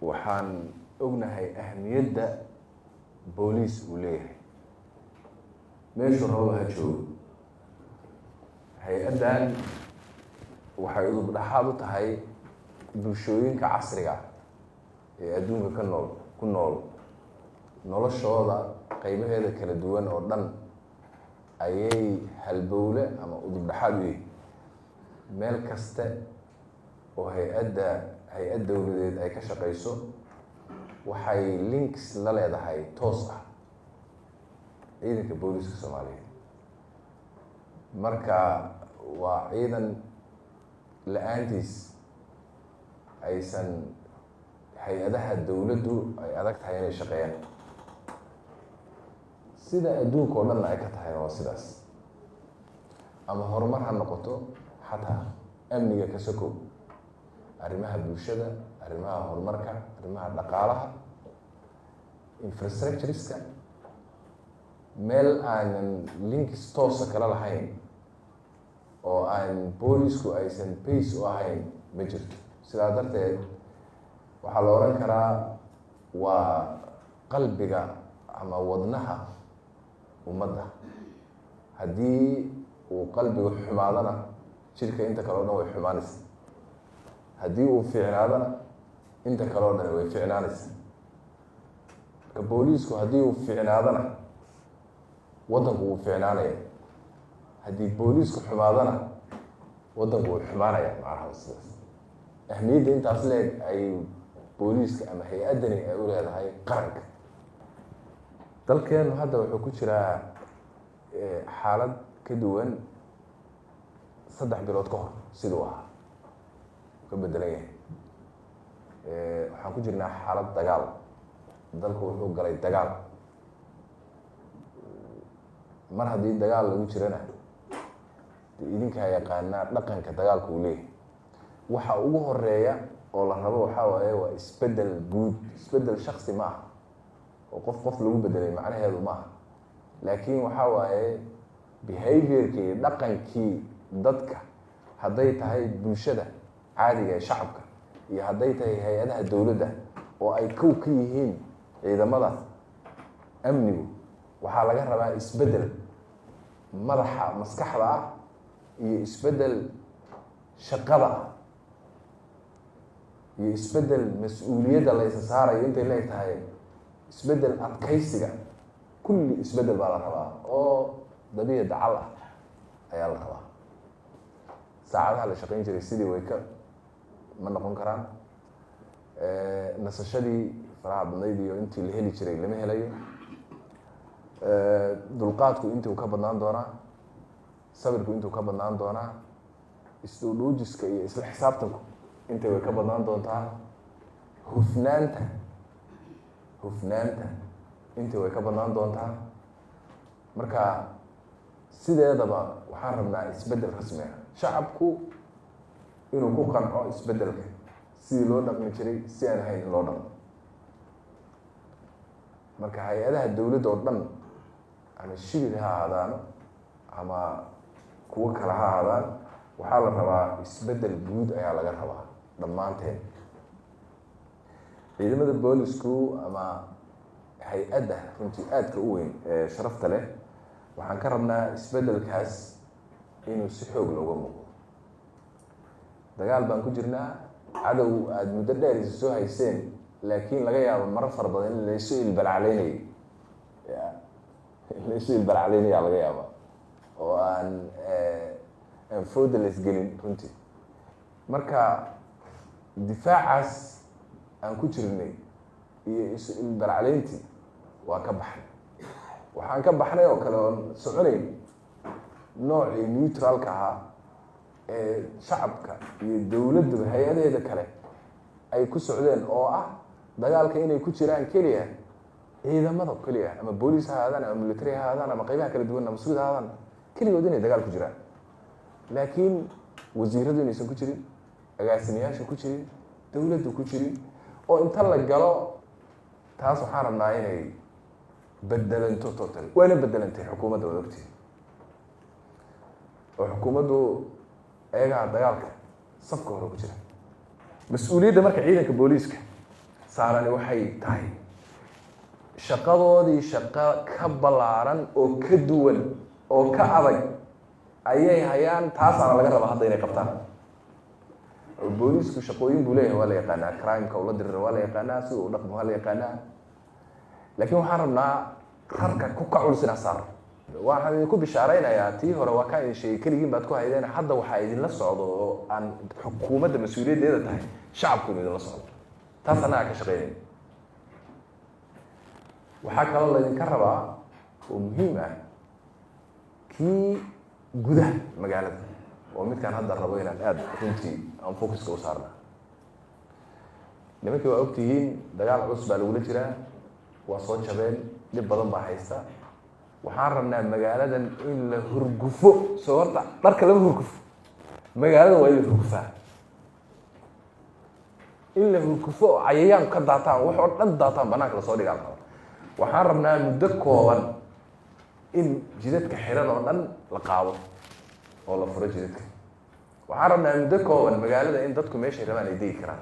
waxaan ognahay ahmiyadda booliis uu leeyahay meeshuu rabo ha joogo. hay-addan waxay udub dhaxaad u tahay bulshooyinka casriga ee adduunka ku nool noloshooda qaybaheeda kala duwan oo dhan ayay halbowle ama udub dhaxaad u yihiin. meel kaste oo hay-ad dowladeed ay ka shaqayso waxay links la leedahay toos ah ciidanka booliska Soomaaliyeed. marka waa ciidan la-aantiis aysan hay-adaha dowladdu ay adag tahay inay shaqeeyaan. sida adduunka oo dhanna ay ka tahay waa sidaas. ama horumar ha noqoto, xataa amniga ka sokow, arrimaha bulshada, arrimaha horumarka, arrimaha dhaqaalaha, infrastructureska, meel aanan links toosa kala lahayn oo aan boolisku aysan base u ahayn ma jirto. sidaa darteed waxaa la oran karaa waa qalbiga ama wadnaha ummadda. haddii uu qalbigu xumaadana jirka inta kale o dhan way xumaanaysa. haddii uu fiicnaadana inta kale o dhan way fiicnaanaysa. marka booliisku haddii uu fiicnaadana waddanku wuu fiicnaanaya. haddii booliisku xumaadana waddanku wuu xumaanaya. macnaha sidaas ahmiyadda intaas leeg ay booliiska ama hay-addani ay u leedahay qaranka. dalkeenu hadda wuxuu ku jiraa xaalad ka duwan 3 bilood ka hor siduu ahaa ka bedelan yahay. waxaan ku jirnaa xaalad dagaal. dalku wuxuu galay dagaal. mar haddii dagaal lagu jirana idinkaa yaqaanaa dhaqanka dagaalka uu leeyahay. waxa ugu horeeya oo la rabo waxaa waaye waa isbedel guud. isbedel shaksi ma aha oo qof lagu bedelay macnaheedu ma aha. laakiin waxaa waaye behaviorkii dhaqankii dadka, hadday tahay bulshada caadiga ee shacabka iyo hadday tahay hay-adaha dowladda oo ay kow ka yihiin ciidamada amnigu, waxaa laga rabaa isbedel madaxa maskaxda ah iyo isbedel shaqada ah iyo isbedel mas-uuliyadda la isa saarayo intay leeg tahay isbedel adkaysiga. kulli isbedel baa la rabaa oo dabiic dacal ah ayaa la rabaa. saacadaha la shaqayn jiray sidii way ka ma noqon karaan. nasashadii faraha badnayd iyo intii la heli jiray lama helayo. dulqaadku intuu ka badnaan doonaa. sabirku intuu ka badnaan doonaa. isdhuudhuujiska iyo isla xisaabtanku intay way ka badnaan doontaa. hufnaanta intii way ka badnaan doontaa. marka sideedaba waxaan rabnaa isbedel rasmi ah. shacabku inuu ku qanco isbedelka sidii loo dhaqmi jiray si aan ahayn in loo dhaqmo. marka hay-adaha dowladda oo dhan ama shibir ha ahaadaan ama kuwo kale ha ahaadaan, waxaa la rabaa isbedel guud ayaa laga rabaa dhammaanteen. ciidamada boolisku ama hay-adda runtii aadka u weyn ee sharafta leh, waxaan ka rabnaa isbedelkaas inuu si xoog looga muuqdo. dagaal baan ku jirnaa. cadow aada muddo dheer isa soo hayseen, laakiin laga yaabo marar fara badan in laysu ilbalcaleynayay. laysu ilbalcaleynaya laga yaaba oo aan fooda la isgelin runtii. marka difaacaas aan ku jirnay iyo isu ilbalcaleyntii waa ka baxnay. waxaan ka baxnay oo kale oon soconayn noocii neutralka ahaa ee shacabka iyo dowladduba hay-adaheeda kale ay ku socdeen oo ah dagaalka inay ku jiraan keliya ciidamada keliya, ama booliis ha ahaadaan ama military ha ahaadaan ama qaybaha kala duwan ama mas-uud ha ahaadaan, keligood inay dagaal ku jiraan. laakiin wasiiradu inaysan ku jirin, agaasimayaasha ku jirin, dowladdu ku jirin, oo inta la galo taas waxaan rabnaa inay bedelanto total. waana bedelantay xukuumadda wada ogtihi. oo xukuumaddu ayagaa dagaalka safka hore ku jira. mas-uuliyadda marka ciidanka booliiska saarani waxay tahay shaqadoodii shaqo ka ballaaran oo ka duwan oo ka adag ayay hayaan. taasaana laga rabaa hadda inay qabtaan. boolisku shaqooyin buu leeyahay, waa la yaqaanaa. crimeka ula dirira waa la yaqaanaa, sida u dhaqmo waa la yaqaanaa. laakiin waxaan rabnaa rarka ku ka culus inaa saar. waxaan idinku bishaaraynayaa tii hore waa kaa idin sheegay keligiin baad ku haydeen. hadda waxaa idinla socdo oo aan xukuumadda mas-uuliyaddeeda tahay shacabku idinla socdo. taas annagaa ka shaqeynaya. waxaa kaloo laydinka rabaa oo muhiim ah kii gudaha magaalada oo midkaan hadda rabo inaan aada runtii aan focuska u saarna. nimankii waa ogtihiin dagaal culus baa lagula jiraa, waa soo jabeen, dhib badan baa haysta. waxaan rabnaa magaaladan in la hurgufo. soo horta dharka lama hurgufo, magaalada waa in la hurgufaa. in la hurgufo oo cayayaan ka daataan, wax oo dhan daataan, banaanka lasoo dhigaa la raba. waxaan rabnaa muddo kooban in jidadka xiran oo dhan la qaado oo la furo jidadka. waxaan rabnaa muddo kooban magaalada in dadku meeshay rabaan ay degi karaan.